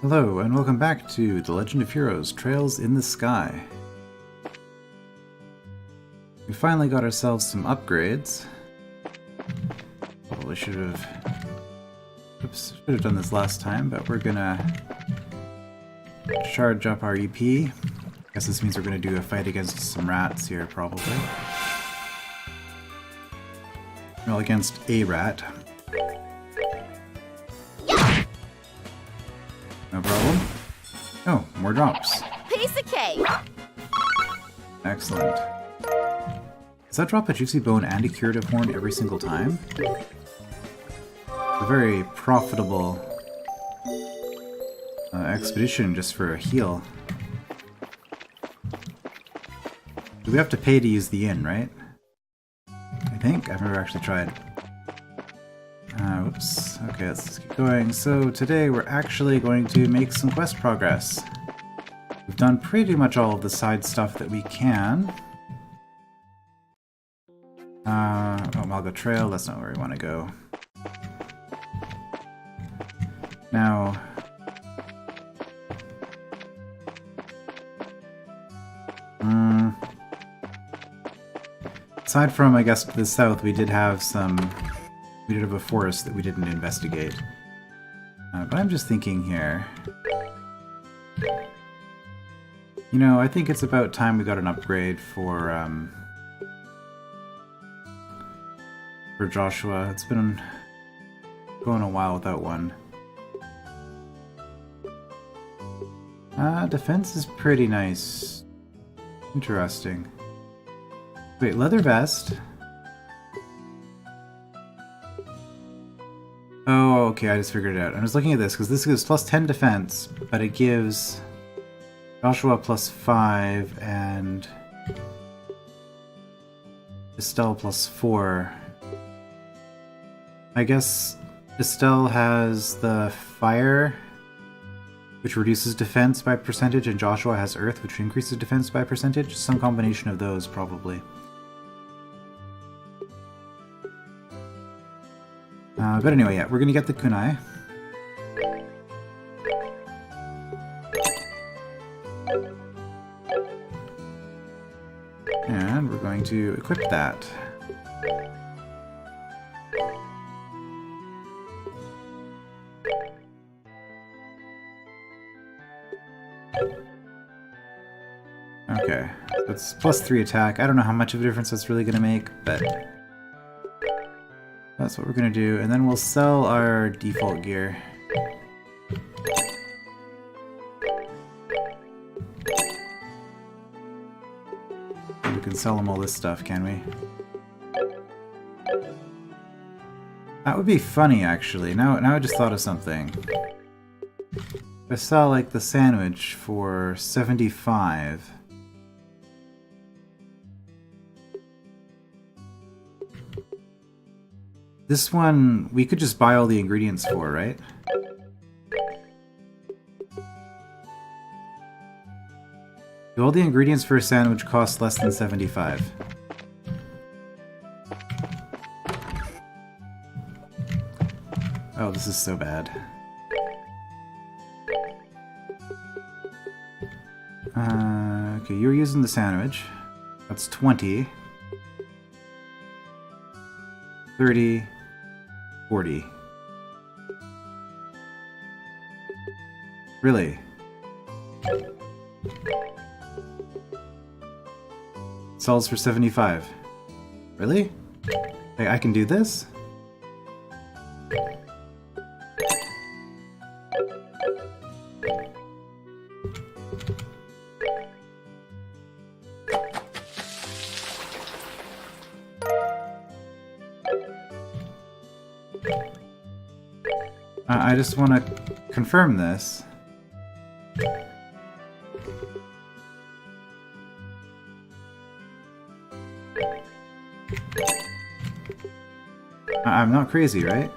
Hello, and welcome back to The Legend of Heroes: Trails in the Sky. We finally got ourselves some upgrades. Probably should have done this last time, but we're gonna charge up our EP. Guess this means we're gonna do a fight against some rats here, probably. Well, against a rat. No problem. Oh, more drops. Piece of cake! Excellent. Does that drop a juicy bone and a curative horn every single time? A very profitable expedition just for a heal. Do we have to pay to use the inn, right? I think? I've never actually tried. Whoops. Okay, let's keep going. So today we're actually going to make some quest progress. We've done pretty much all of the side stuff that we can. Malga Trail, that's not where we want to go. Now... aside from, I guess, to the south, we did have a forest that we didn't investigate. But I'm just thinking here. You know, I think it's about time we got an upgrade for Joshua. It's been going a while without one. Defense is pretty nice. Interesting. Wait, leather vest? Oh, okay, I just figured it out. I was looking at this, because this gives plus 10 defense, but it gives Joshua plus 5 and Estelle plus 4. I guess Estelle has the fire, which reduces defense by percentage, and Joshua has earth, which increases defense by percentage. Some combination of those, probably. But anyway, yeah, we're gonna get the kunai. And we're going to equip that. Okay, so it's plus 3 attack. I don't know how much of a difference that's really gonna make, but that's what we're gonna do, and then we'll sell our default gear. We can sell them all this stuff, can we? That would be funny, actually. Now I just thought of something. If I sell, like, the sandwich for 75... This one, we could just buy all the ingredients for, right? Do all the ingredients for a sandwich cost less than 75? Oh, this is so bad. Okay, you're using the sandwich. That's 20. 30. 40. Really? Sells for 75. Really? Hey, I can do this? I just want to confirm this. I'm not crazy, right?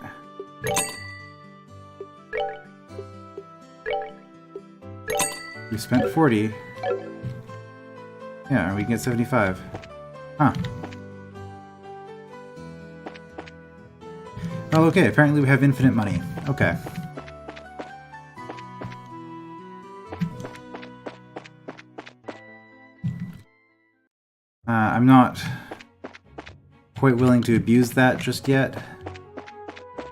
We spent 40. Yeah, we can get 75. Huh. Oh, okay, apparently we have infinite money. Okay. I'm not quite willing to abuse that just yet.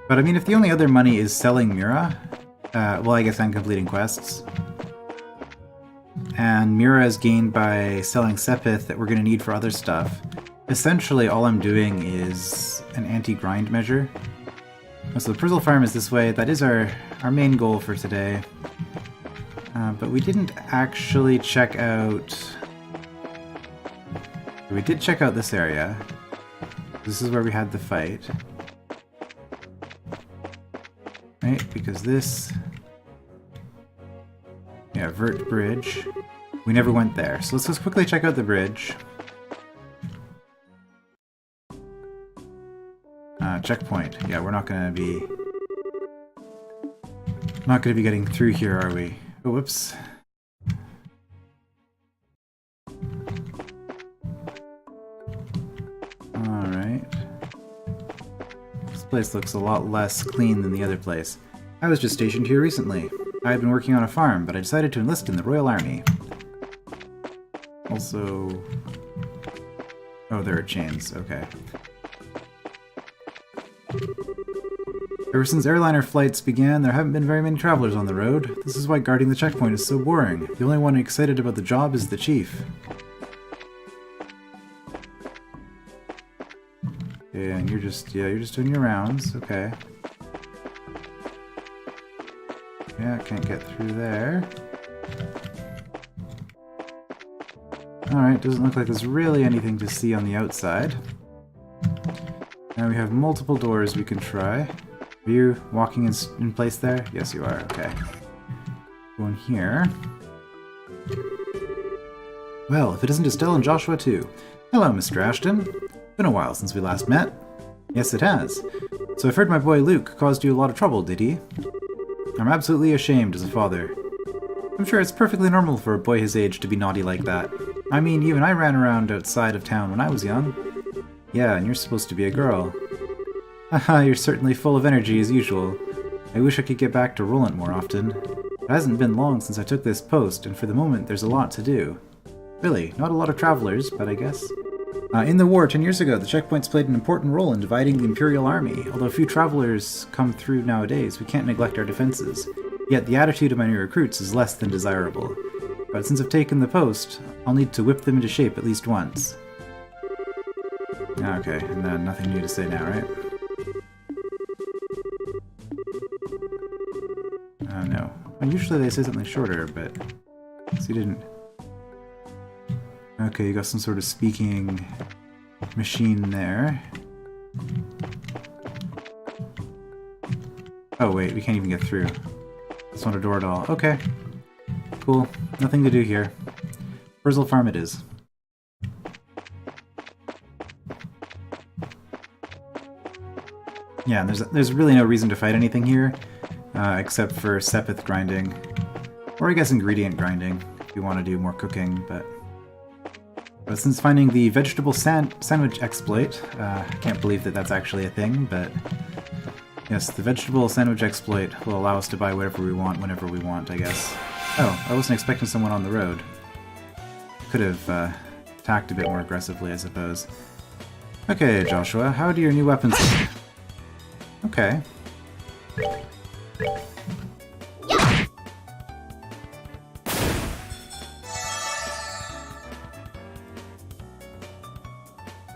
But I mean, if the only other money is selling Mira, well, I guess I'm completing quests. And Mira is gained by selling Sepith that we're going to need for other stuff. Essentially, all I'm doing is an anti-grind measure. So the Perzel Farm is this way. That is our main goal for today. But we didn't actually check out... We did check out this area. This is where we had the fight. Right, because this... Yeah, Vert Bridge. We never went there. So let's just quickly check out the bridge. Checkpoint. Yeah, we're not gonna be... Not gonna be getting through here, are we? Oh, whoops. Alright. This place looks a lot less clean than the other place. I was just stationed here recently. I had been working on a farm, but I decided to enlist in the Royal Army. Also... Oh, there are chains. Okay. Ever since airliner flights began, there haven't been very many travelers on the road. This is why guarding the checkpoint is so boring. The only one excited about the job is the chief. Yeah, and you're just doing your rounds. Okay. Yeah, can't get through there. Alright, doesn't look like there's really anything to see on the outside. Now we have multiple doors we can try. Are you walking in place there? Yes, you are. Okay. Go in here. Well, if it isn't Estelle and Joshua too. Hello, Mr. Ashton. Been a while since we last met. Yes, it has. So I've heard my boy Luke caused you a lot of trouble, did he? I'm absolutely ashamed as a father. I'm sure it's perfectly normal for a boy his age to be naughty like that. I mean, even I ran around outside of town when I was young. Yeah, and you're supposed to be a girl. Haha, you're certainly full of energy as usual. I wish I could get back to Roland more often. It hasn't been long since I took this post, and for the moment there's a lot to do. Really, not a lot of travelers, but I guess. In the war 10 years ago, the checkpoints played an important role in dividing the Imperial Army. Although few travelers come through nowadays, we can't neglect our defenses. Yet the attitude of my new recruits is less than desirable. But since I've taken the post, I'll need to whip them into shape at least once. Okay, and then nothing new to say now, right? No. Well, usually they say something shorter, but... he didn't. Okay, you got some sort of speaking machine there. Oh wait, we can't even get through. It's not a door at all. Okay. Cool. Nothing to do here. Perzel Farm it is. Yeah, and there's really no reason to fight anything here, except for Sepith grinding. Or I guess ingredient grinding, if you want to do more cooking, but since finding the vegetable sandwich exploit, I can't believe that that's actually a thing, but yes, the vegetable sandwich exploit will allow us to buy whatever we want, whenever we want, I guess. Oh, I wasn't expecting someone on the road. Could have attacked a bit more aggressively, I suppose. Okay, Joshua, how do your new weapons look? Okay.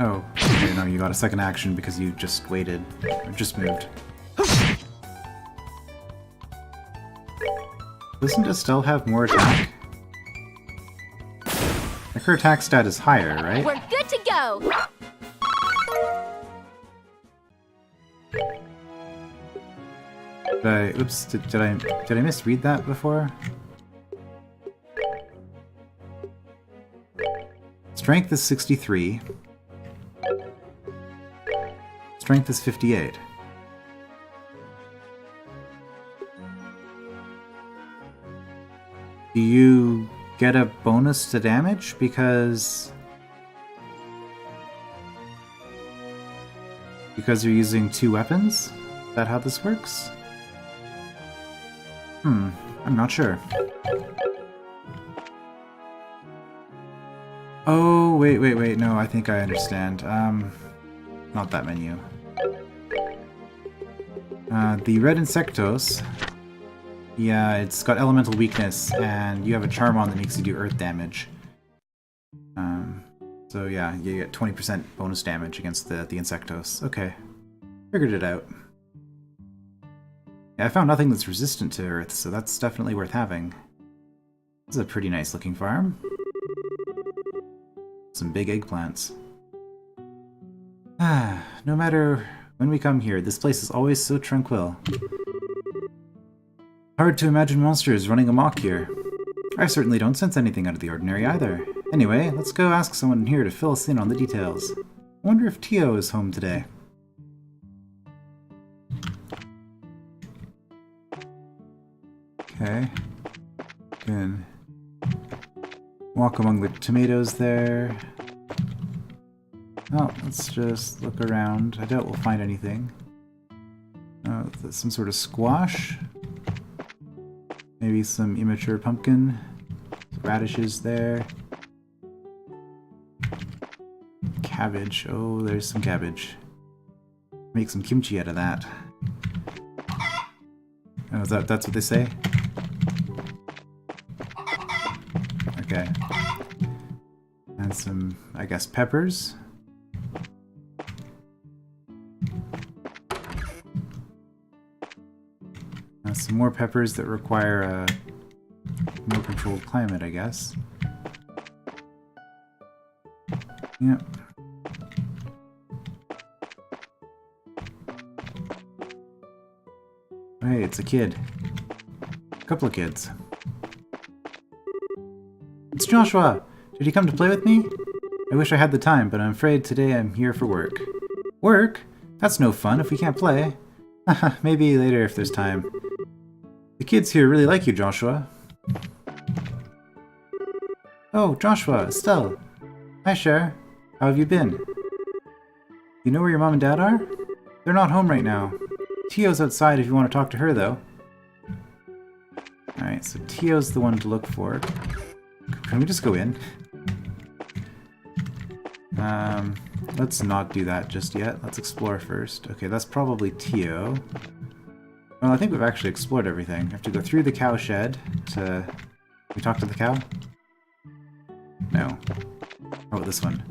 Oh, okay, no, you got a second action because you just waited, or just moved. Doesn't Estelle have more attack? Like, her attack stat is higher, right? We're good to go! Oops, did I misread that before? Strength is 63. Strength is 58. Do you get a bonus to damage because you're using two weapons? Is that how this works? I'm not sure. Oh, Oh, wait, no, I think I understand. Not that menu. The red Insectos, yeah, it's got elemental weakness, and you have a charm on that makes you do earth damage. So yeah, you get 20% bonus damage against the Insectos. Okay, figured it out. Yeah, I found nothing that's resistant to earth, so that's definitely worth having. This is a pretty nice looking farm. Some big eggplants. No matter when we come here, this place is always so tranquil. Hard to imagine monsters running amok here. I certainly don't sense anything out of the ordinary either. Anyway, let's go ask someone in here to fill us in on the details. I wonder if Tio is home today. Okay. Good. Walk among the tomatoes there. Oh, let's just look around. I doubt we'll find anything. Oh, some sort of squash. Maybe some immature pumpkin. Radishes there. Cabbage. Oh, there's some cabbage. Make some kimchi out of that. Oh, that's what they say? Okay. And some, I guess, peppers. Some more peppers that require a more controlled climate, I guess. Yep. Oh, hey, it's a kid. A couple of kids. It's Joshua! Did you come to play with me? I wish I had the time, but I'm afraid today I'm here for work. Work? That's no fun if we can't play. Haha, maybe later if there's time. The kids here really like you, Joshua. Oh, Joshua, Estelle. Hi, Cher. How have you been? You know where your mom and dad are? They're not home right now. Tio's outside if you want to talk to her, though. Alright, so Tio's the one to look for. Can we just go in? Let's not do that just yet. Let's explore first. Okay, that's probably Tio. Well, I think we've actually explored everything. We have to go through the cow shed to... We talk to the cow? No. How about this one?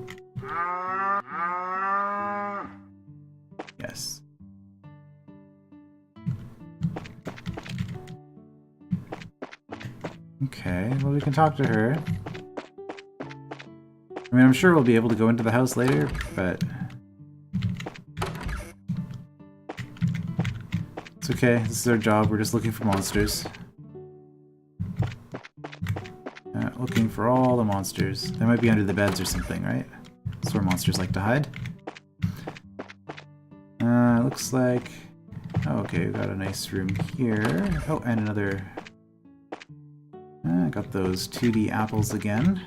Yes. Okay, well we can talk to her. I mean, I'm sure we'll be able to go into the house later, but... It's okay, this is our job, we're just looking for monsters. Looking for all the monsters. They might be under the beds or something, right? That's where monsters like to hide. Looks like... Oh, okay, we've got a nice room here. Oh, and another... got those 2D apples again.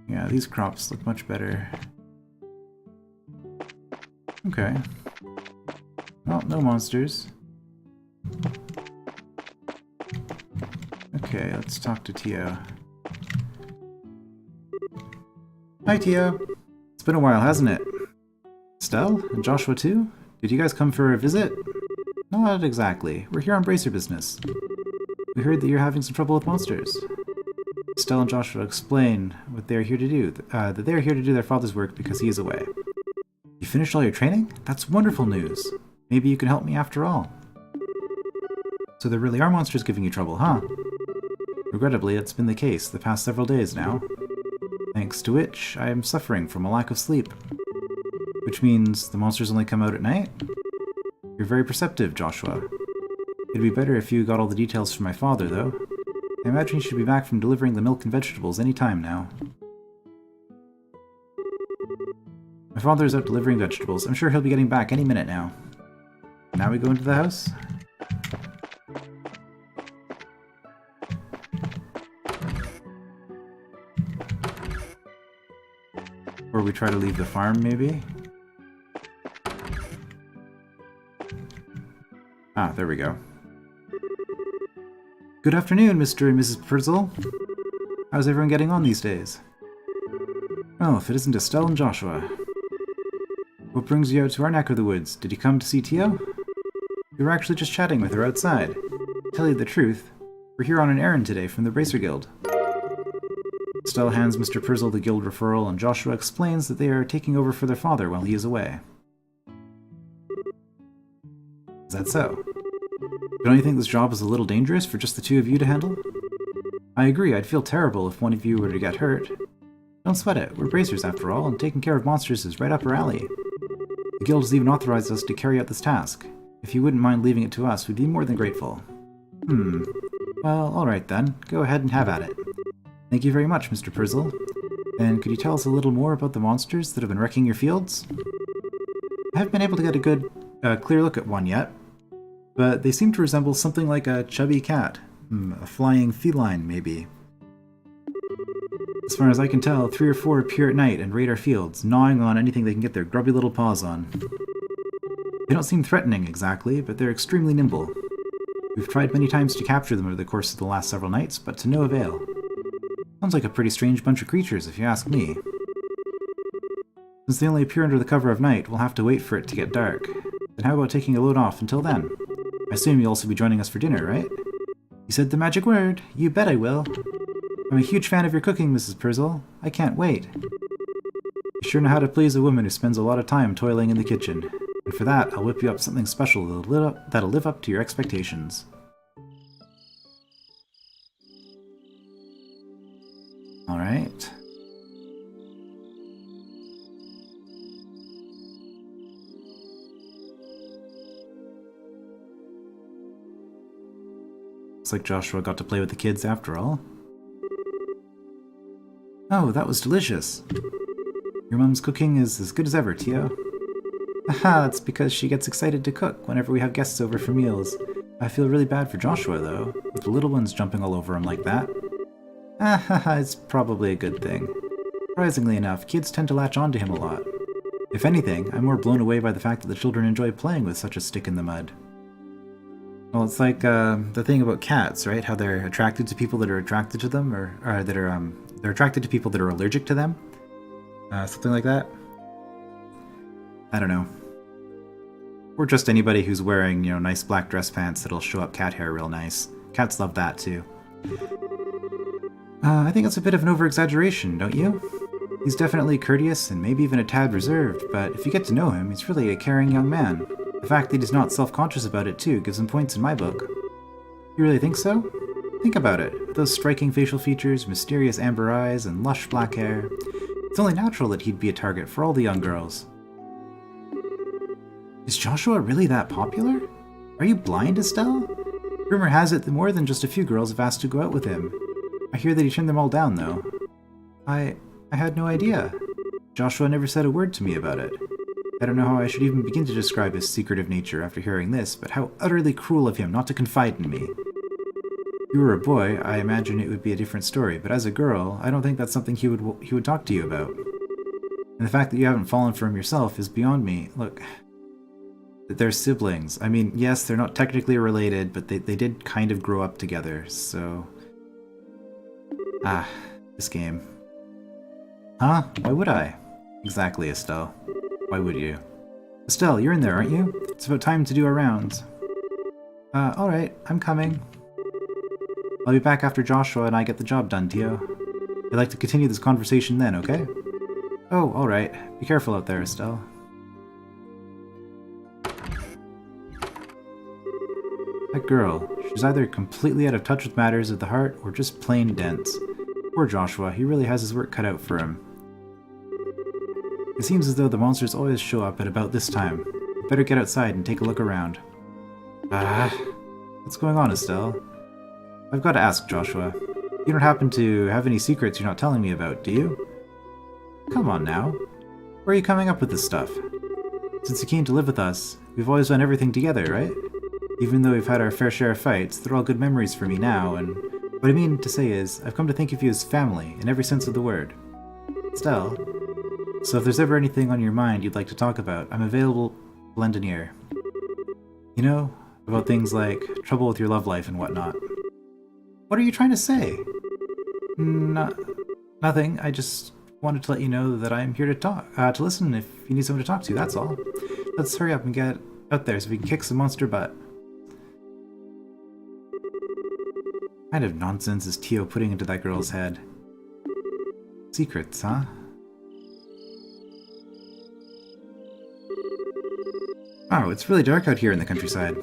Yeah, these crops look much better. Okay. Well, no monsters. Okay, let's talk to Tio. Hi, Tio. It's been a while, hasn't it? Estelle? And Joshua too? Did you guys come for a visit? Not exactly. We're here on bracer business. We heard that you're having some trouble with monsters. Estelle and Joshua explain what they're here to do. That they're here to do their father's work because he is away. You finished all your training? That's wonderful news. Maybe you can help me after all. So there really are monsters giving you trouble, huh? Regrettably, it's been the case the past several days now. Thanks to which, I am suffering from a lack of sleep. Which means the monsters only come out at night? You're very perceptive, Joshua. It'd be better if you got all the details from my father, though. I imagine he should be back from delivering the milk and vegetables any time now. My father is out delivering vegetables. I'm sure he'll be getting back any minute now. Now we go into the house? Or we try to leave the farm, maybe? Ah, there we go. Good afternoon, Mr. and Mrs. Perzel. How's everyone getting on these days? Well, if it isn't Estelle and Joshua. What brings you out to our neck of the woods? Did you come to see Tio? We were actually just chatting with her outside. To tell you the truth, we're here on an errand today from the Bracer Guild. Estelle hands Mr. Perzel the guild referral, and Joshua explains that they are taking over for their father while he is away. Is that so? Don't you think this job is a little dangerous for just the two of you to handle? I agree, I'd feel terrible if one of you were to get hurt. Don't sweat it, we're bracers after all, and taking care of monsters is right up our alley. The guild has even authorized us to carry out this task. If you wouldn't mind leaving it to us, we'd be more than grateful. Well, alright then. Go ahead and have at it. Thank you very much, Mr. Perzel. And could you tell us a little more about the monsters that have been wrecking your fields? I haven't been able to get a good, clear look at one yet, but they seem to resemble something like a chubby cat. A flying feline, maybe. As far as I can tell, 3 or 4 appear at night and raid our fields, gnawing on anything they can get their grubby little paws on. They don't seem threatening exactly, but they're extremely nimble. We've tried many times to capture them over the course of the last several nights, but to no avail. Sounds like a pretty strange bunch of creatures, if you ask me. Since they only appear under the cover of night, we'll have to wait for it to get dark. Then how about taking a load off until then? I assume you'll also be joining us for dinner, right? You said the magic word. You bet I will. I'm a huge fan of your cooking, Mrs. Perzel. I can't wait. You sure know how to please a woman who spends a lot of time toiling in the kitchen. And for that, I'll whip you up something special that'll live up to your expectations. Alright. Looks like Joshua got to play with the kids after all. Oh, that was delicious. Your mom's cooking is as good as ever, Tio. Haha, that's because she gets excited to cook whenever we have guests over for meals. I feel really bad for Joshua, though, with the little ones jumping all over him like that. Haha, it's probably a good thing. Surprisingly enough, kids tend to latch on to him a lot. If anything, I'm more blown away by the fact that the children enjoy playing with such a stick in the mud. Well, it's like the thing about cats, right? How they're attracted to people that are attracted to them, or that are they're attracted to people that are allergic to them. Something like that. I don't know. Or just anybody who's wearing, you know, nice black dress pants that'll show up cat hair real nice. Cats love that too. I think it's a bit of an over-exaggeration, don't you? He's definitely courteous and maybe even a tad reserved, but if you get to know him, he's really a caring young man. The fact that he's not self-conscious about it too gives him points in my book. You really think so? Think about it. With those striking facial features, mysterious amber eyes, and lush black hair, it's only natural that he'd be a target for all the young girls. Is Joshua really that popular? Are you blind, Estelle? Rumor has it that more than just a few girls have asked to go out with him. I hear that he turned them all down, though. I had no idea. Joshua never said a word to me about it. I don't know how I should even begin to describe his secretive nature after hearing this, but how utterly cruel of him not to confide in me. If you were a boy, I imagine it would be a different story, but as a girl, I don't think that's something he would talk to you about. And the fact that you haven't fallen for him yourself is beyond me. Look, they're siblings. I mean, yes, they're not technically related, but they did kind of grow up together, so... this game. Huh? Why would I? Exactly, Estelle. Why would you? Estelle, you're in there, aren't you? It's about time to do our rounds. Alright, I'm coming. I'll be back after Joshua and I get the job done, Tio. I'd like to continue this conversation then, okay? Oh, alright. Be careful out there, Estelle. That girl, she's either completely out of touch with matters of the heart or just plain dense. Poor Joshua, he really has his work cut out for him. It seems as though the monsters always show up at about this time. Better get outside and take a look around. What's going on, Estelle? I've got to ask, Joshua. You don't happen to have any secrets you're not telling me about, do you? Come on now. Where are you coming up with this stuff? Since you came to live with us, we've always done everything together, right? Even though we've had our fair share of fights, they're all good memories for me now, and what I mean to say is, I've come to think of you as family in every sense of the word. Estelle, so if there's ever anything on your mind you'd like to talk about, I'm available to lend an ear. You know, about things like trouble with your love life and whatnot. What are you trying to say? Nothing. I just wanted to let you know that I'm here to talk, to listen if you need someone to talk to, that's all. Let's hurry up and get out there so we can kick some monster butt. What kind of nonsense is Tio putting into that girl's head? Secrets, huh? Wow, it's really dark out here in the countryside.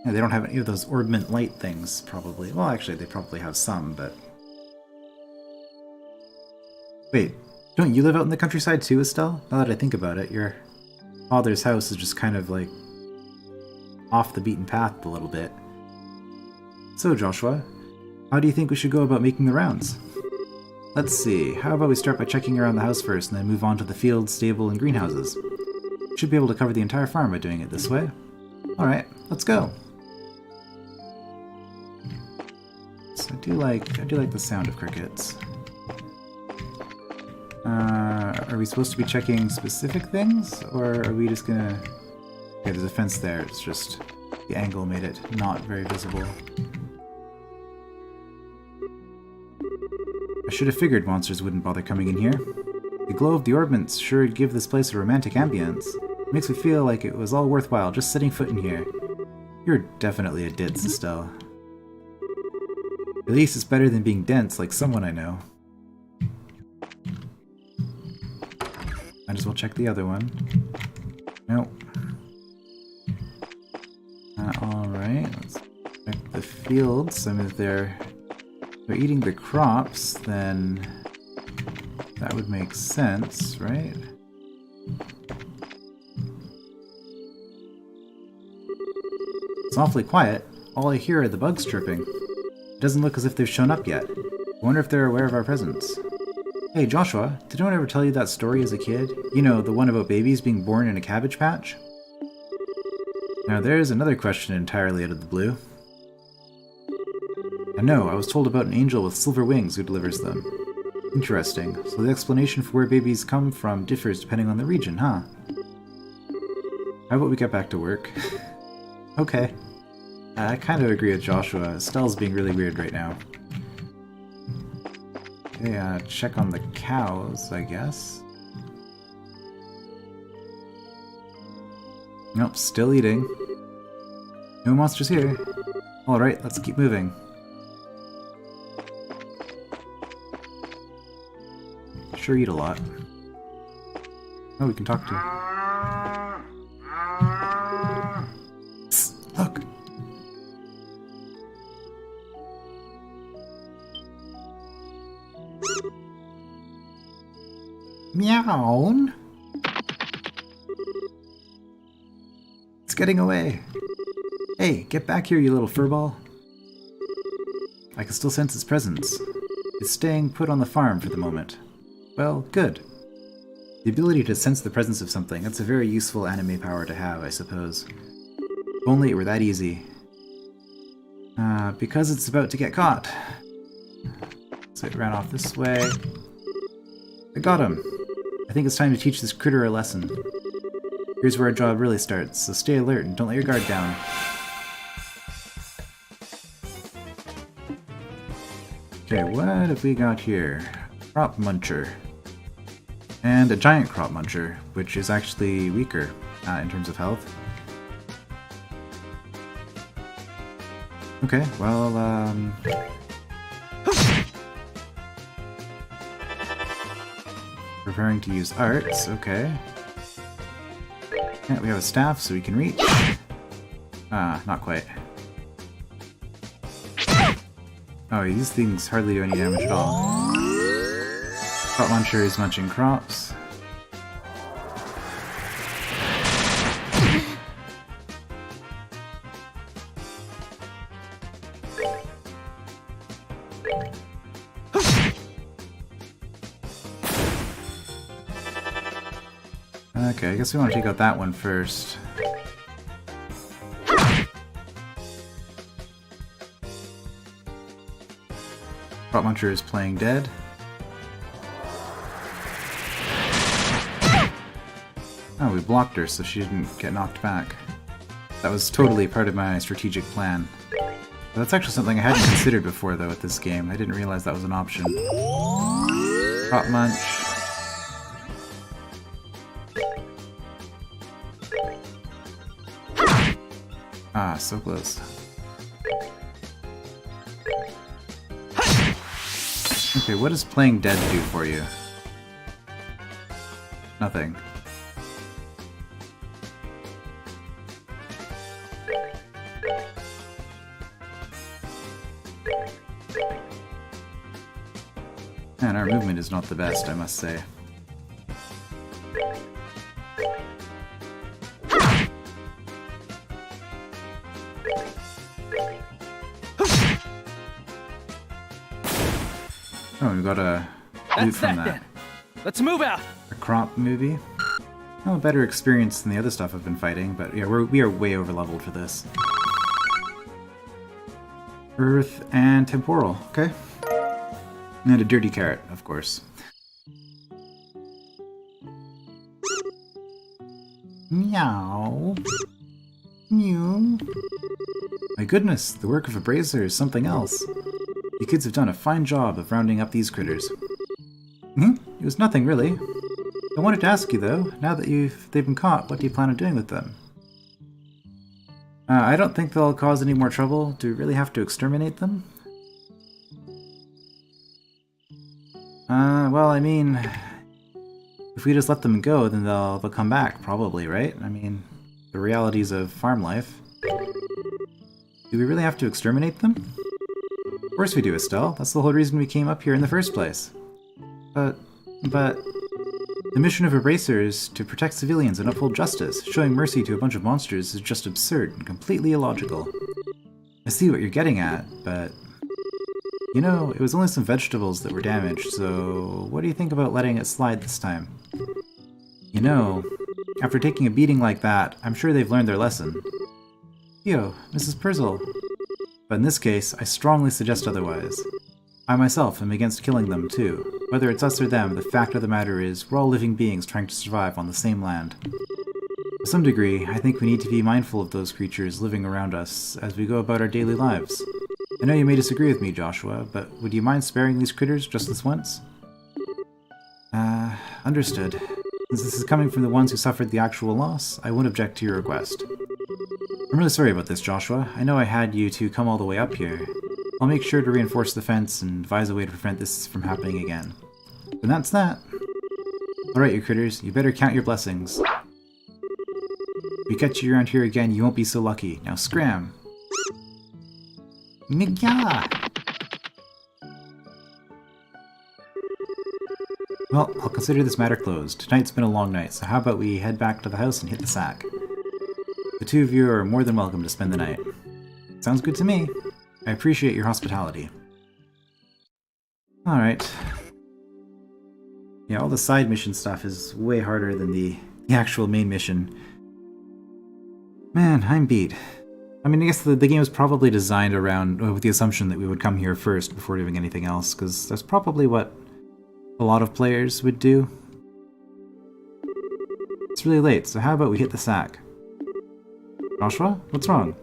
Yeah, they don't have any of those ornament light things, probably. Well, actually, they probably have some, but... Wait, don't you live out in the countryside too, Estelle? Now that I think about it, your father's house is just kind of, like, off the beaten path a little bit. So, Joshua, how do you think we should go about making the rounds? Let's see, how about we start by checking around the house first and then move on to the field, stable, and greenhouses? We should be able to cover the entire farm by doing it this way. Alright, let's go! So I do like the sound of crickets. Are we supposed to be checking specific things, or are we just gonna... Okay, there's a fence there, it's just the angle made it not very visible. I should have figured monsters wouldn't bother coming in here. The glow of the ornaments sure would give this place a romantic ambience. It makes me feel like it was all worthwhile just setting foot in here. You're definitely a ditz, Estelle. At least it's better than being dense like someone I know. Might as well check the other one. Nope. Alright, let's check the fields. I mean, if they're eating the crops, then that would make sense, right? It's awfully quiet. All I hear are the bugs chirping. It doesn't look as if they've shown up yet. I wonder if they're aware of our presence. Hey, Joshua, did anyone ever tell you that story as a kid? You know, the one about babies being born in a cabbage patch? Now there's another question entirely out of the blue. I know, I was told about an angel with silver wings who delivers them. Interesting. So the explanation for where babies come from differs depending on the region, huh? How about we get back to work? Okay. I kind of agree with Joshua. Estelle's being really weird right now. Okay, check on the cows, I guess. Nope, still eating. No monsters here. Alright, let's keep moving. Sure eat a lot. Oh, we can talk to him. Psst, look! Meow! It's getting away. Hey, get back here, you little furball. I can still sense its presence. It's staying put on the farm for the moment. Well, good. The ability to sense the presence of something, that's a very useful anime power to have, I suppose. If only it were that easy. Because it's about to get caught. So it ran off this way. I got him! I think it's time to teach this critter a lesson. Here's where our job really starts, so stay alert and don't let your guard down. Okay, what have we got here? Crop Muncher. And a giant crop muncher, which is actually weaker in terms of health. Okay, well, preparing to use arts, okay. Yeah, we have a staff so we can reach. Not quite. Oh, these things hardly do any damage at all. Crop muncher is munching crops. Okay, I guess we want to take out that one first. Crop muncher is playing dead. Oh, we blocked her so she didn't get knocked back. That was totally part of my strategic plan. That's actually something I hadn't considered before, though, with this game. I didn't realize that was an option. Hot Munch. Ah, so close. Okay, what does playing dead do for you? Nothing. Man, our movement is not the best, I must say. Oh, we got a loot from that. Then. Let's move out. A crop movie. Well, a better experience than the other stuff I've been fighting, but yeah, we are way over leveled for this. Earth and temporal, okay. And a dirty carrot, of course. Meow. Mew. My goodness, the work of a brazier is something else. You kids have done a fine job of rounding up these critters. It was nothing, really. I wanted to ask you, though, now that they've been caught, what do you plan on doing with them? I don't think they'll cause any more trouble. Do we really have to exterminate them? Well, I mean, if we just let them go, then they'll come back, probably, right? I mean, the realities of farm life. Do we really have to exterminate them? Of course we do, Estelle. That's the whole reason we came up here in the first place. But... The mission of Eraser is to protect civilians and uphold justice. Showing mercy to a bunch of monsters is just absurd and completely illogical. I see what you're getting at, but... You know, it was only some vegetables that were damaged, so what do you think about letting it slide this time? You know, after taking a beating like that, I'm sure they've learned their lesson. Yo, Mrs. Perzel. But in this case, I strongly suggest otherwise. I myself am against killing them, too. Whether it's us or them, the fact of the matter is, we're all living beings trying to survive on the same land. To some degree, I think we need to be mindful of those creatures living around us as we go about our daily lives. I know you may disagree with me, Joshua, but would you mind sparing these critters just this once? Understood. Since this is coming from the ones who suffered the actual loss, I won't object to your request. I'm really sorry about this, Joshua. I know I had you two come all the way up here. I'll make sure to reinforce the fence and devise a way to prevent this from happening again. And that's that. Alright, you critters, you better count your blessings. If we catch you around here again, you won't be so lucky. Now scram! Migya! Well, I'll consider this matter closed. Tonight's been a long night, so how about we head back to the house and hit the sack? The two of you are more than welcome to spend the night. Sounds good to me. I appreciate your hospitality. Alright. Yeah, all the side mission stuff is way harder than the actual main mission. Man, I'm beat. I mean, I guess the game is probably designed around, with the assumption that we would come here first before doing anything else, because that's probably what a lot of players would do. It's really late, so how about we hit the sack? Joshua? What's wrong?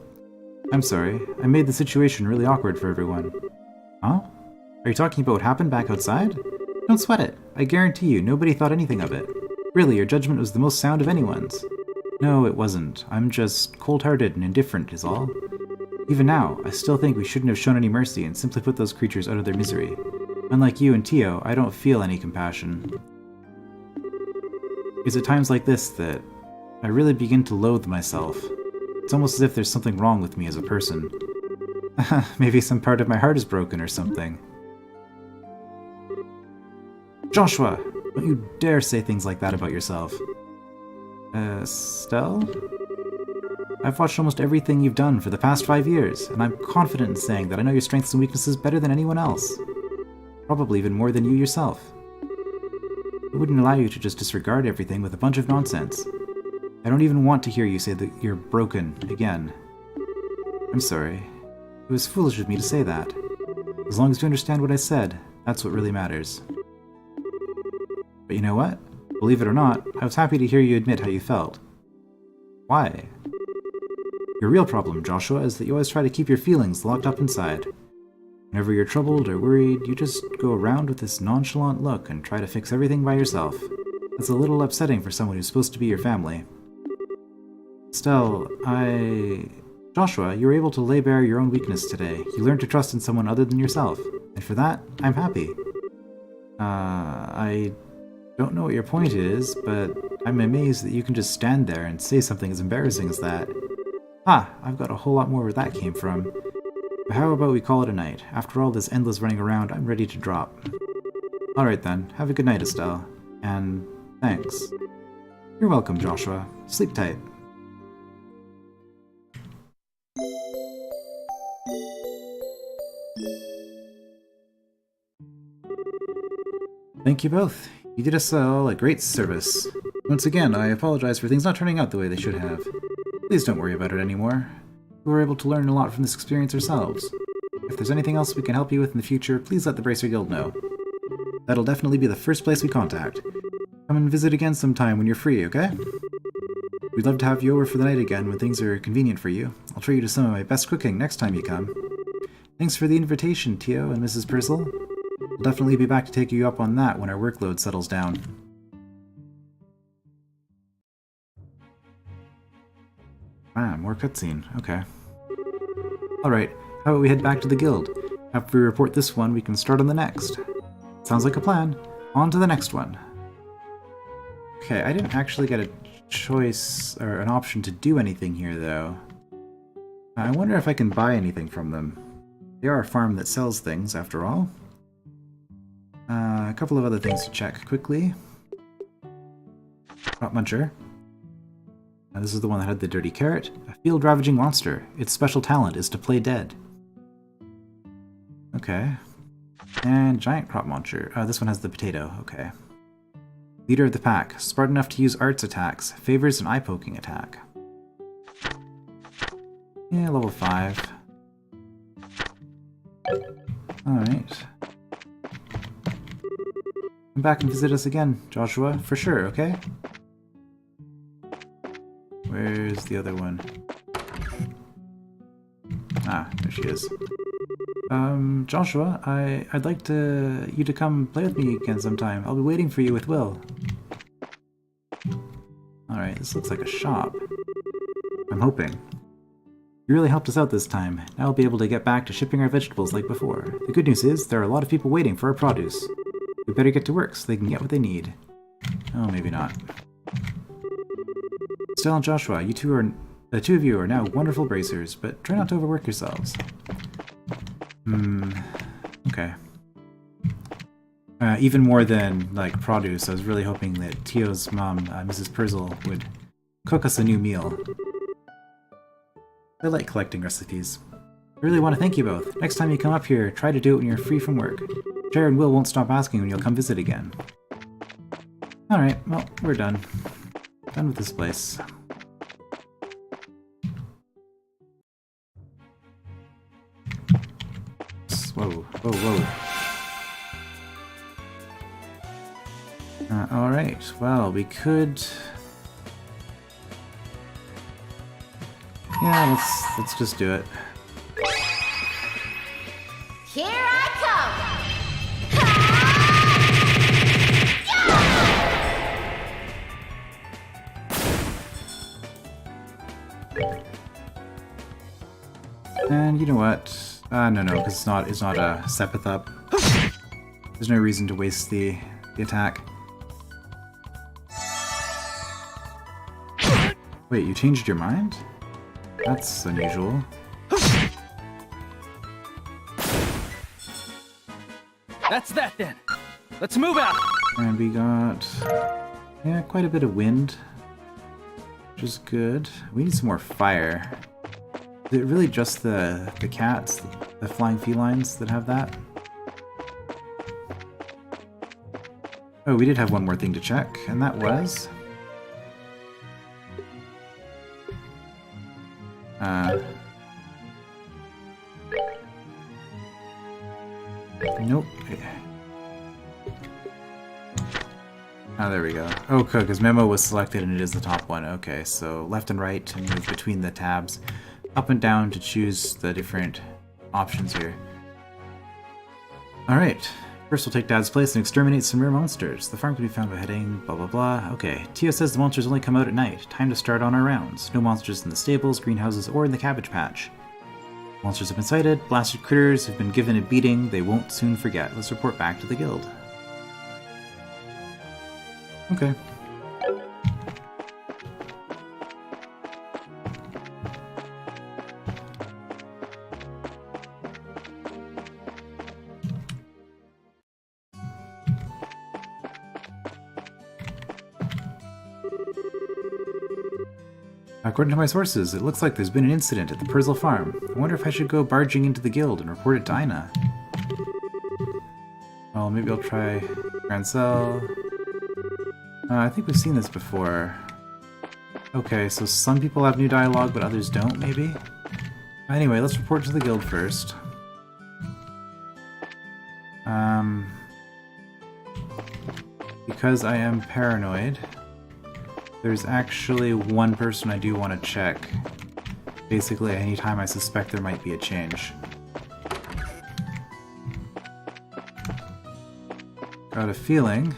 I'm sorry, I made the situation really awkward for everyone. Huh? Are you talking about what happened back outside? Don't sweat it. I guarantee you, nobody thought anything of it. Really, your judgment was the most sound of anyone's. No, it wasn't. I'm just cold-hearted and indifferent is all. Even now, I still think we shouldn't have shown any mercy and simply put those creatures out of their misery. Unlike you and Tio, I don't feel any compassion. It's at times like this that I really begin to loathe myself. It's almost as if there's something wrong with me as a person. Maybe some part of my heart is broken or something. Joshua! Don't you dare say things like that about yourself. Estelle? I've watched almost everything you've done for the past 5 years, and I'm confident in saying that I know your strengths and weaknesses better than anyone else. Probably even more than you yourself. I wouldn't allow you to just disregard everything with a bunch of nonsense. I don't even want to hear you say that you're broken again. I'm sorry. It was foolish of me to say that. As long as you understand what I said, that's what really matters. But you know what? Believe it or not, I was happy to hear you admit how you felt. Why? Your real problem, Joshua, is that you always try to keep your feelings locked up inside. Whenever you're troubled or worried, you just go around with this nonchalant look and try to fix everything by yourself. That's a little upsetting for someone who's supposed to be your family. Stell, Joshua, you were able to lay bare your own weakness today. You learned to trust in someone other than yourself. And for that, I'm happy. I don't know what your point is, but I'm amazed that you can just stand there and say something as embarrassing as that. I've got a whole lot more where that came from. But how about we call it a night? After all this endless running around, I'm ready to drop. Alright then, have a good night, Estelle. And thanks. You're welcome, Joshua. Sleep tight. Thank you both. You did us all a great service. Once again, I apologize for things not turning out the way they should have. Please don't worry about it anymore. We were able to learn a lot from this experience ourselves. If there's anything else we can help you with in the future, please let the Bracer Guild know. That'll definitely be the first place we contact. Come and visit again sometime when you're free, okay? We'd love to have you over for the night again when things are convenient for you. I'll treat you to some of my best cooking next time you come. Thanks for the invitation, Tio and Mrs. Perzel. We'll definitely be back to take you up on that when our workload settles down. More cutscene. Okay. Alright, how about we head back to the guild? After we report this one, we can start on the next. Sounds like a plan. On to the next one. Okay, I didn't actually get a choice or an option to do anything here, though. I wonder if I can buy anything from them. They are a farm that sells things, after all. A couple of other things to check quickly. Muncher. This is the one that had the dirty carrot. A field-ravaging monster. Its special talent is to play dead. Okay. And giant crop muncher. This one has the potato. Okay. Leader of the pack. Smart enough to use arts attacks. Favors an eye-poking attack. Yeah, level 5. Alright. Come back and visit us again, Joshua, for sure, okay? Where's the other one? There she is. Joshua, I'd like you to come play with me again sometime. I'll be waiting for you with Will. Alright, this looks like a shop. I'm hoping. You really helped us out this time. Now we'll be able to get back to shipping our vegetables like before. The good news is, there are a lot of people waiting for our produce. We better get to work so they can get what they need. Oh, maybe not. Stella and Joshua, the two of you are now wonderful bracers, but try not to overwork yourselves. Okay. Even more than, like, produce, I was really hoping that Tio's mom, Mrs. Perzel, would cook us a new meal. I like collecting recipes. I really want to thank you both. Next time you come up here, try to do it when you're free from work. Jared and Will won't stop asking when you'll come visit again. Alright, well, we're done. Done with this place. Whoa, whoa, whoa. Alright, well, we could... Yeah, let's just do it. Here I come! And you know what? No, because it's not a Sepith up. There's no reason to waste the attack. Wait, you changed your mind? That's unusual. That's that then. Let's move out. And we got, yeah, quite a bit of wind, which is good. We need some more fire. Is it really just the cats, the flying felines that have that? Oh, we did have one more thing to check, and that was... Nope. Oh, there we go. Oh, because Memo was selected and it is the top one. Okay, so left and right and move between the tabs. up and down to choose the different options here. Alright, first we'll take Dad's place and exterminate some rare monsters. The farm can be found by heading blah blah blah. Okay, Tio says the monsters only come out at night. Time to start on our rounds. No monsters in the stables, greenhouses, or in the cabbage patch. Monsters have been sighted, blasted critters have been given a beating they won't soon forget. Let's report back to the guild. Okay. According to my sources, it looks like there's been an incident at the Perzel Farm. I wonder if I should go barging into the guild and report it to Ina. Well, maybe I'll try Perzel. I think we've seen this before. Okay, so some people have new dialogue, but others don't, maybe? Anyway, let's report to the guild first. Because I am paranoid, there's actually one person I do want to check. Basically, anytime I suspect there might be a change. Got a feeling.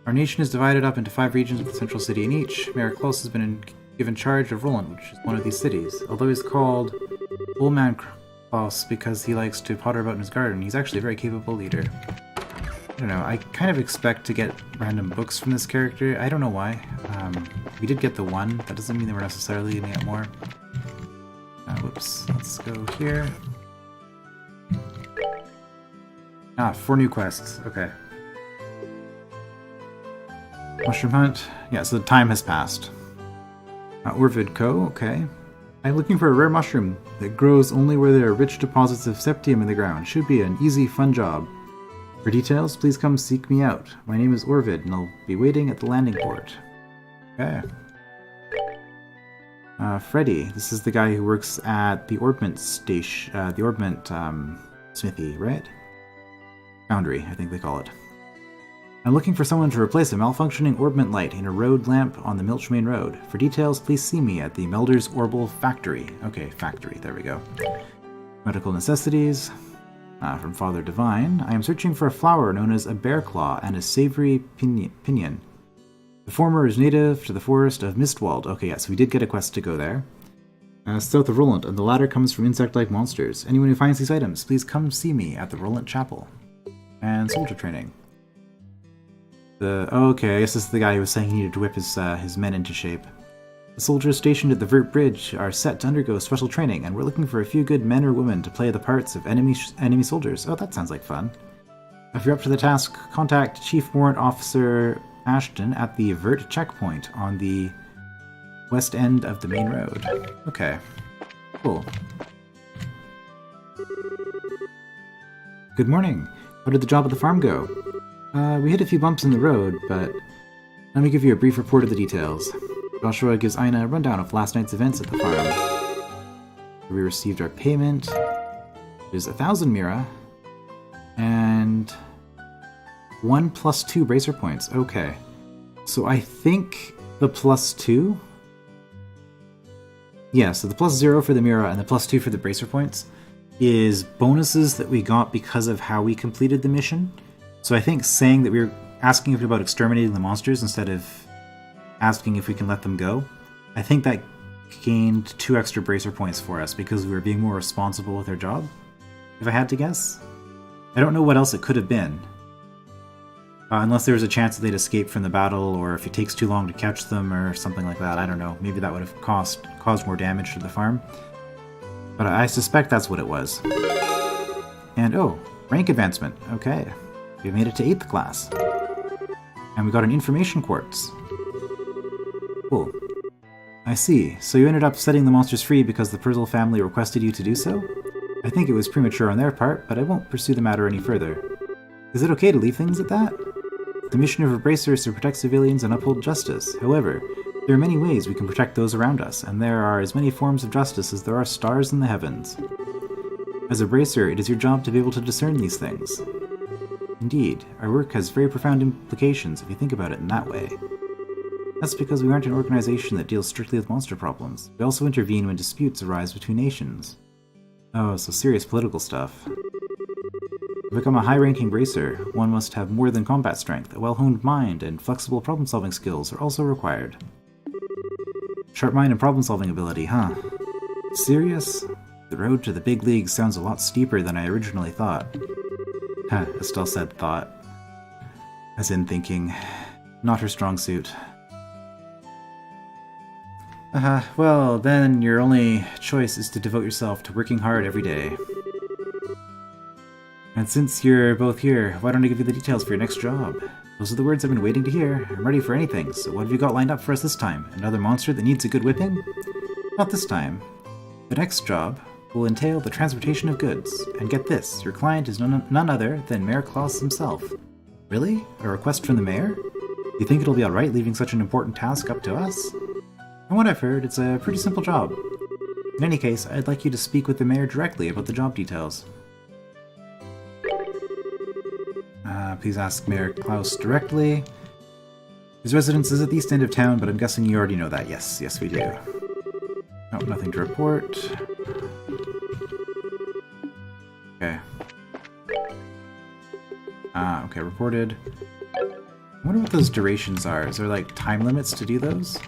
Our nation is divided up into 5 regions with a central city in each. Mayor Klaus has been given charge of Roland, which is one of these cities. Although he's called Old Man Klaus because he likes to potter about in his garden, he's actually a very capable leader. I don't know, I kind of expect to get random books from this character. I don't know why. We did get the one. That doesn't mean that we're necessarily going to get more. Whoops. Let's go here. 4 new quests. Okay. Mushroom hunt. Yeah, so the time has passed. Orvid Co. Okay. I'm looking for a rare mushroom that grows only where there are rich deposits of septium in the ground. Should be an easy, fun job. For details, please come seek me out. My name is Orvid, and I'll be waiting at the landing port. Okay. Freddy. This is the guy who works at the orbment station, the orbment smithy, right? Foundry, I think they call it. I'm looking for someone to replace a malfunctioning orbment light in a road lamp on the Milchmain Road. For details, please see me at the Melder's Orbal Factory. Okay, factory, there we go. Medical necessities. From Father Divine. I am searching for a flower known as a bear claw and a savory pinion. The former is native to the forest of Mistwald. Okay, yes, we did get a quest to go there. South of Roland, and the latter comes from insect-like monsters. Anyone who finds these items, please come see me at the Roland Chapel. And soldier training. Okay, I guess this is the guy who was saying he needed to whip his men into shape. The soldiers stationed at the Vert Bridge are set to undergo special training, and we're looking for a few good men or women to play the parts of enemy soldiers. Oh, that sounds like fun. If you're up to the task, contact Chief Warrant Officer Ashton at the Vert checkpoint on the west end of the main road. Okay, cool. Good morning. How did the job at the farm go? We hit a few bumps in the road, but let me give you a brief report of the details. Joshua gives Ina a rundown of last night's events at the farm. We received our payment. It is 1,000 Mira. And 1 + 2 bracer points. Okay. So I think the +2... Yeah, so the +0 for the Mira and the +2 for the bracer points is bonuses that we got because of how we completed the mission. So I think saying that we were asking about exterminating the monsters instead of asking if we can let them go, I think that gained 2 extra bracer points for us because we were being more responsible with our job, if I had to guess. I don't know what else it could have been. Unless there was a chance that they'd escape from the battle, or if it takes too long to catch them, or something like that. I don't know. Maybe that would have caused more damage to the farm. But I suspect that's what it was. And oh, rank advancement. Okay. We made it to 8th class. And we got an information quartz. Cool. I see. So you ended up setting the monsters free because the Perzel family requested you to do so? I think it was premature on their part, but I won't pursue the matter any further. Is it okay to leave things at that? The mission of a bracer is to protect civilians and uphold justice. However, there are many ways we can protect those around us, and there are as many forms of justice as there are stars in the heavens. As a bracer, it is your job to be able to discern these things. Indeed, our work has very profound implications if you think about it in that way. That's because we aren't an organization that deals strictly with monster problems. We also intervene when disputes arise between nations. Oh, so serious political stuff. To become a high-ranking bracer, one must have more than combat strength. A well-honed mind and flexible problem-solving skills are also required. Sharp mind and problem-solving ability, huh? Serious? The road to the big leagues sounds a lot steeper than I originally thought. Huh, Estelle said thought. As in thinking. Not her strong suit. Well, then your only choice is to devote yourself to working hard every day. And since you're both here, why don't I give you the details for your next job? Those are the words I've been waiting to hear. I'm ready for anything, so what have you got lined up for us this time? Another monster that needs a good whipping? Not this time. The next job will entail the transportation of goods. And get this, your client is none other than Mayor Klaus himself. Really? A request from the mayor? You think it'll be alright leaving such an important task up to us? From what I've heard, it's a pretty simple job. In any case, I'd like you to speak with the mayor directly about the job details. Please ask Mayor Klaus directly. His residence is at the east end of town, but I'm guessing you already know that. Yes we do. Oh, nothing to report. Okay. Okay, reported. I wonder what those durations are. Is there, like, time limits to do those?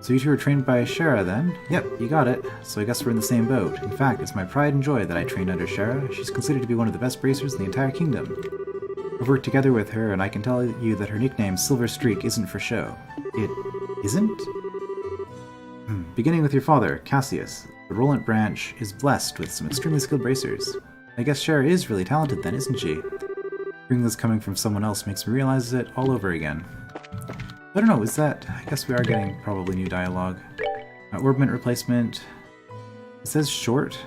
So you two were trained by Shara, then? Yep, you got it. So I guess we're in the same boat. In fact, it's my pride and joy that I trained under Shara. She's considered to be one of the best bracers in the entire kingdom. I've worked together with her, and I can tell you that her nickname, Silver Streak, isn't for show. It isn't? Beginning with your father, Cassius, the Roland branch is blessed with some extremely skilled bracers. I guess Shara is really talented then, isn't she? Hearing this coming from someone else makes me realize it all over again. I don't know, is that... I guess we are getting probably new dialogue. Orbment replacement. It says short.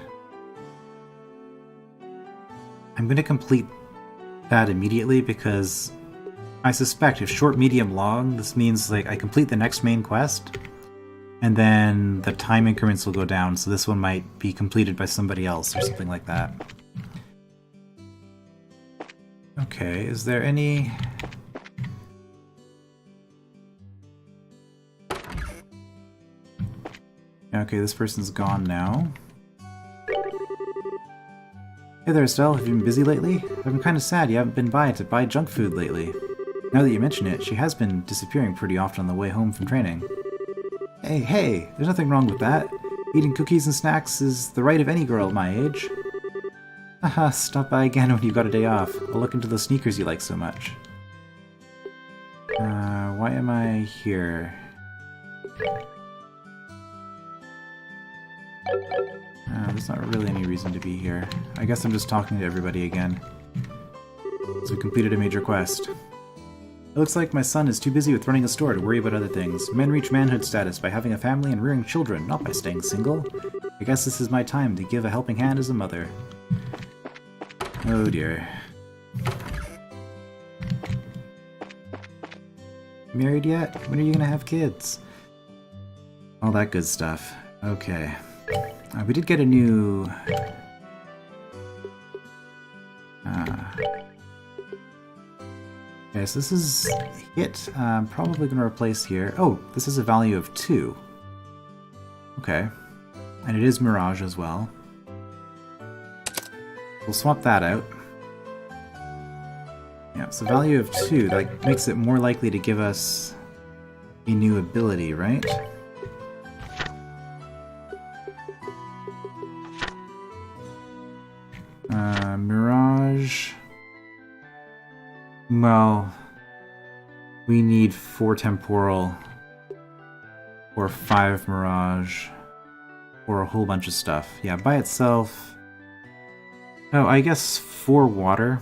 I'm going to complete that immediately because I suspect if short, medium, long, this means like I complete the next main quest and then the time increments will go down, so this one might be completed by somebody else or something like that. Okay, is there any... Okay, this person's gone now. Hey there, Estelle. Have you been busy lately? I've been kind of sad you haven't been by to buy junk food lately. Now that you mention it, she has been disappearing pretty often on the way home from training. Hey, there's nothing wrong with that. Eating cookies and snacks is the right of any girl my age. Haha, stop by again when you've got a day off. I'll look into those sneakers you like so much. Why am I here? There's not really any reason to be here. I guess I'm just talking to everybody again. So we completed a major quest. It looks like my son is too busy with running a store to worry about other things. Men reach manhood status by having a family and rearing children, not by staying single. I guess this is my time to give a helping hand as a mother. Oh dear. Married yet? When are you gonna have kids? All that good stuff. Okay. We did get a new... Okay, so this is it. I'm probably going to replace here. Oh, this is a value of 2. Okay. And it is Mirage as well. We'll swap that out. Yeah, so value of 2, like, makes it more likely to give us a new ability, right? Mirage... Well, we need 4 temporal, or 5 Mirage, or a whole bunch of stuff. Yeah, by itself... Oh, I guess 4 water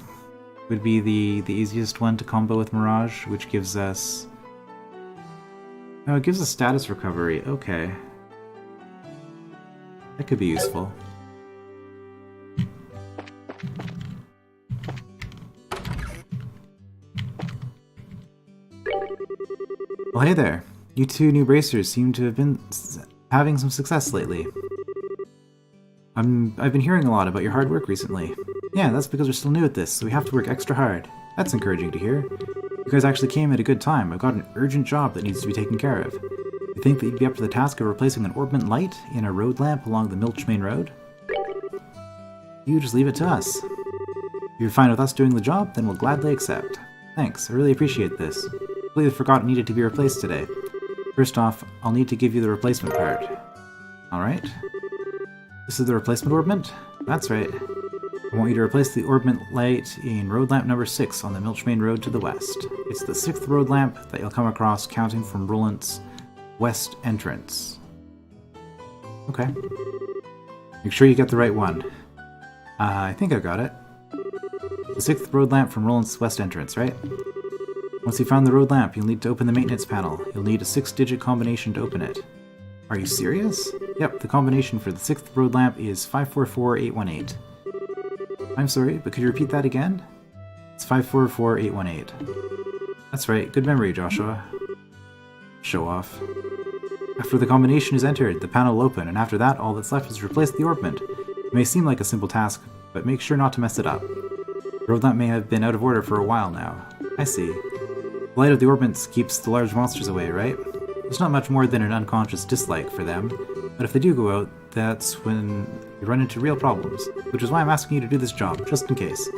would be the easiest one to combo with Mirage, which gives us... Oh, it gives us status recovery. Okay. That could be useful. Well, hey there. You two new bracers seem to have been having some success lately. I've been hearing a lot about your hard work recently. Yeah, that's because we're still new at this, so we have to work extra hard. That's encouraging to hear. You guys actually came at a good time. I've got an urgent job that needs to be taken care of. You think that you'd be up to the task of replacing an orbment light in a road lamp along the Milchmain Road? You just leave it to us. If you're fine with us doing the job, then we'll gladly accept. Thanks, I really appreciate this. I completely forgot it needed to be replaced today. First off, I'll need to give you the replacement part. Alright. This is the replacement orbment? That's right. I want you to replace the orbment light in road lamp number 6 on the Milchmain Road to the west. It's the 6th road lamp that you'll come across counting from Roland's west entrance. Okay. Make sure you get the right one. I think I got it. The 6th road lamp from Roland's west entrance, right? Once you found the road lamp, you'll need to open the maintenance panel. You'll need a 6-digit combination to open it. Are you serious? Yep, the combination for the 6th road lamp is 544818. I'm sorry, but could you repeat that again? It's 544818. That's right, good memory, Joshua. Show off. After the combination is entered, the panel will open, and after that, all that's left is to replace the orbment. It may seem like a simple task, but make sure not to mess it up. The road lamp may have been out of order for a while now. I see. The light of the orbments keeps the large monsters away, right? It's not much more than an unconscious dislike for them, but if they do go out, that's when you run into real problems, which is why I'm asking you to do this job, just in case.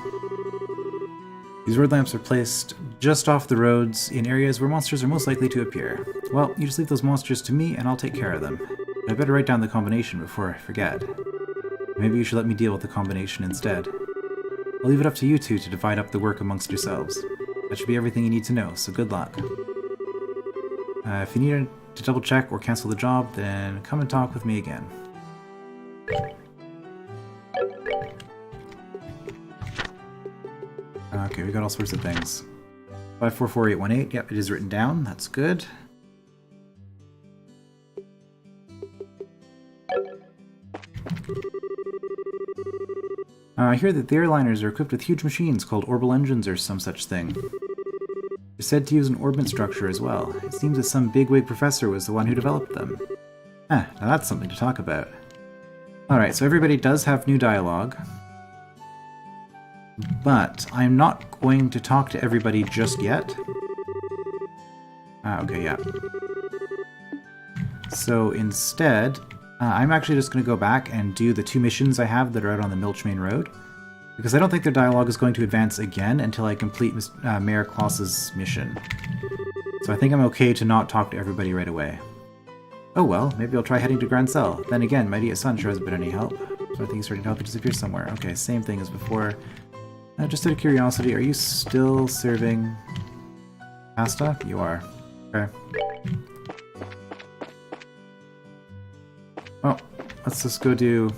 These road lamps are placed just off the roads in areas where monsters are most likely to appear. Well, you just leave those monsters to me and I'll take care of them. I better write down the combination before I forget. Maybe you should let me deal with the combination instead. I'll leave it up to you two to divide up the work amongst yourselves. That should be everything you need to know, so good luck. If you need to double check or cancel the job, then come and talk with me again. Okay, we got all sorts of things. 544818, yep, it is written down, that's good. I hear that the airliners are equipped with huge machines called orbital engines or some such thing. They're said to use an orbit structure as well. It seems that some bigwig professor was the one who developed them. Now that's something to talk about. Alright, so everybody does have new dialogue. But I'm not going to talk to everybody just yet. Okay, yeah. So instead, I'm actually just going to go back and do the 2 missions I have that are out on the Milchmain Road. Because I don't think their dialogue is going to advance again until I complete Mayor Klaus's mission. So I think I'm okay to not talk to everybody right away. Oh well, maybe I'll try heading to Grand Cell. Then again, my dear son sure hasn't been any help. So I think he's starting to help me disappear somewhere. Okay, same thing as before. Just out of curiosity, are you still serving pasta? You are. Okay. Well, let's just go do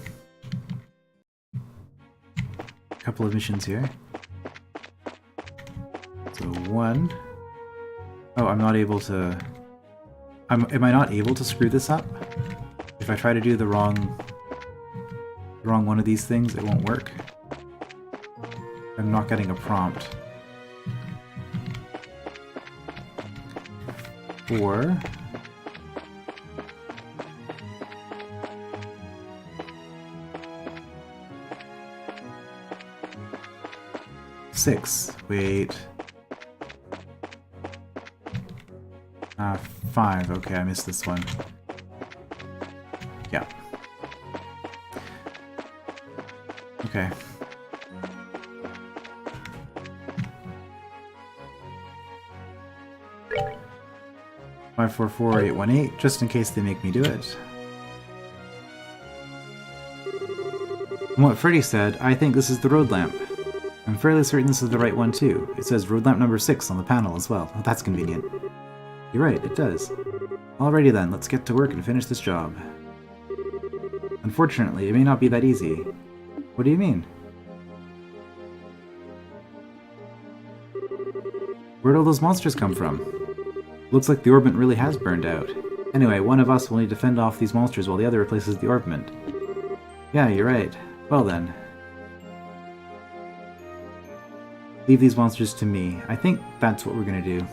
a couple of missions here. So 1. Oh, I'm not able to... Am I not able to screw this up? If I try to do the wrong one of these things, it won't work. I'm not getting a prompt. 4. Six. Wait. 5. Okay, I missed this one. Yeah. Okay. Five, 4, 4, 8, 1, 8, just in case they make me do it. From what Freddy said, I think this is the road lamp. I'm fairly certain this is the right one too. It says road lamp number 6 on the panel as well. Oh, that's convenient. You're right, it does. Alrighty then, let's get to work and finish this job. Unfortunately, it may not be that easy. What do you mean? Where'd all those monsters come from? Looks like the orbment really has burned out. Anyway, one of us will need to fend off these monsters while the other replaces the orbment. Yeah, you're right. Well then. Leave these monsters to me. I think that's what we're gonna do.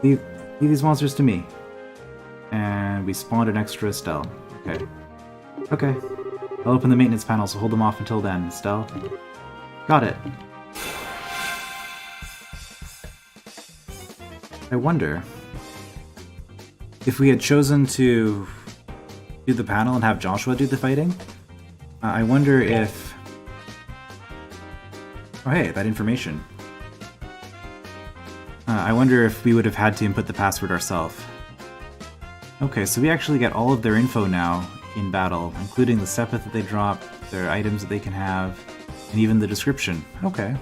Leave these monsters to me. And we spawned an extra Estelle. Okay. Okay. I'll open the maintenance panel, so hold them off until then, Estelle. Got it. I wonder if we had chosen to do the panel and have Joshua do the fighting. I wonder if... Oh hey, that information. I wonder if we would have had to input the password ourselves. Okay, so we actually get all of their info now in battle, including the sepith that they drop, their items that they can have, and even the description. Okay.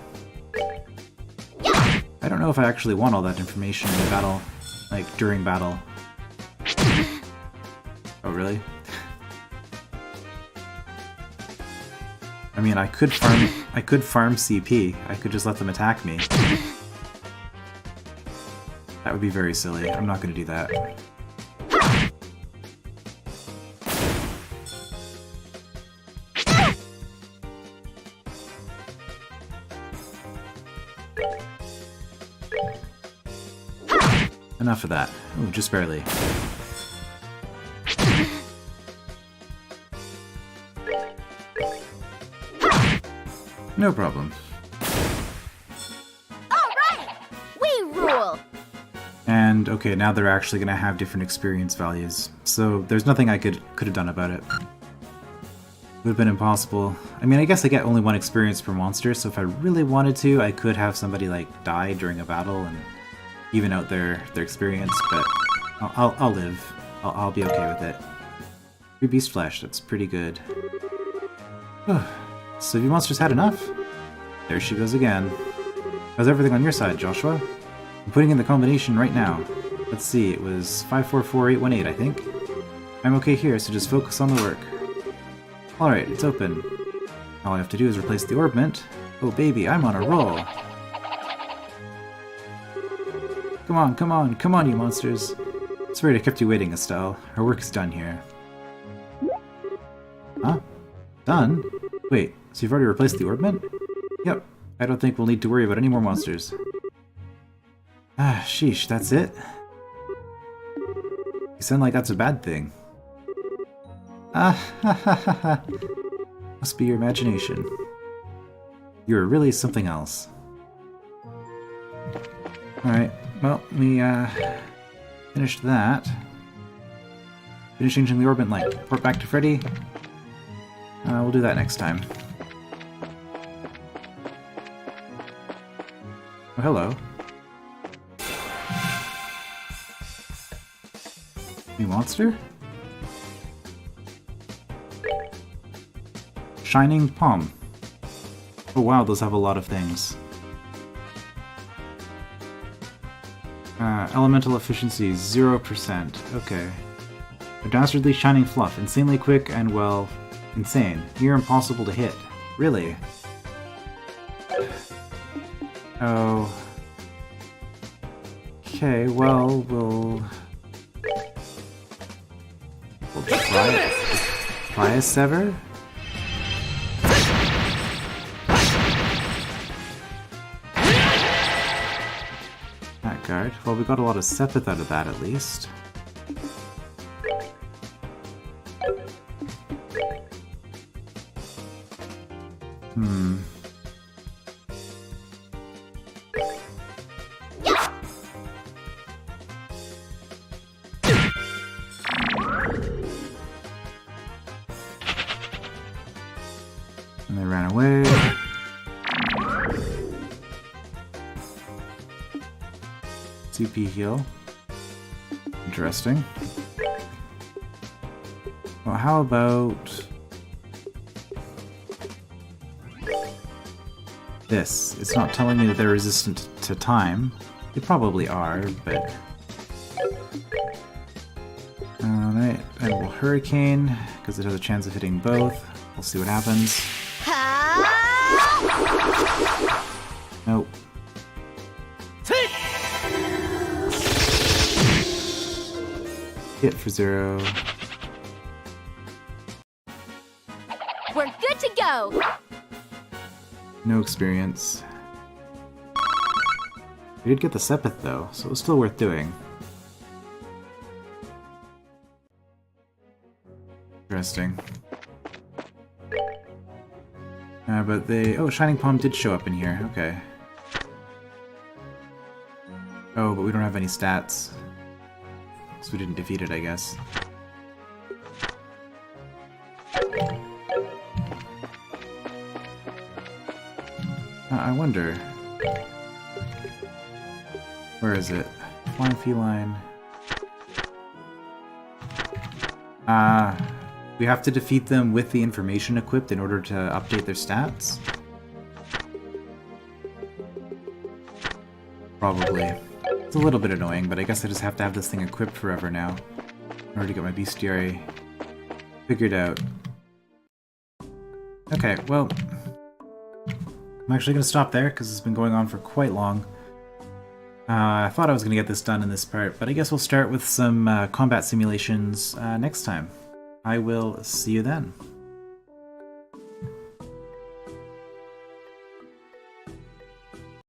I don't know if I actually want all that information in the battle, like, during battle. Oh, really? I mean, I could farm CP. I could just let them attack me. That would be very silly. I'm not going to do that. Enough of that. Ooh, just barely. No problem. Alright! We rule! And, okay, now they're actually going to have different experience values. So, there's nothing I could have done about it. Would have been impossible. I mean, I guess I get only one experience per monster, so if I really wanted to, I could have somebody, like, die during a battle and even out their experience, but I'll live. I'll be okay with it. 3 beast flesh, that's pretty good. So have you monsters had enough? There she goes again. How's everything on your side, Joshua? I'm putting in the combination right now. Let's see, it was 544818, I think. I'm okay here, so just focus on the work. Alright, it's open. All I have to do is replace the orbment. Oh baby, I'm on a roll! Come on, come on, come on, you monsters! Sorry to kept you waiting, Estelle. Our work is done here. Huh? Done? Wait, so you've already replaced the orbment? Yep. I don't think we'll need to worry about any more monsters. Ah, sheesh, that's it? You sound like that's a bad thing. Ah, ha ha ha ha. Must be your imagination. You're really something else. Alright, well, we, finished that. Finish changing the orbit light. Report back to Freddy. We'll do that next time. Oh, hello. New monster? Shining Palm. Oh wow, those have a lot of things. Elemental efficiency, 0%. Okay. A dastardly shining fluff, insanely quick and, well, insane. Near impossible to hit. Really? Oh. Okay, well, we'll try a sever? That guard. Well, we got a lot of sepith out of that, at least. And they ran away. CP heal. Interesting. Well, how about this? It's not telling me that they're resistant to time. They probably are, but... Alright, I will Hurricane, because it has a chance of hitting both. We'll see what happens. Nope. Hit for 0. We're good to go! No experience. We did get the sepith though, so it was still worth doing. Interesting. But they... Oh, Shining Palm did show up in here. Okay. Oh, but we don't have any stats. So we didn't defeat it, I guess. I wonder... Where is it? Flying feline... we have to defeat them with the information equipped in order to update their stats? Probably. It's a little bit annoying, but I guess I just have to have this thing equipped forever now in order to get my bestiary figured out. Okay, well... I'm actually going to stop there, because it's been going on for quite long. I thought I was going to get this done in this part, but I guess we'll start with some combat simulations next time. I will see you then.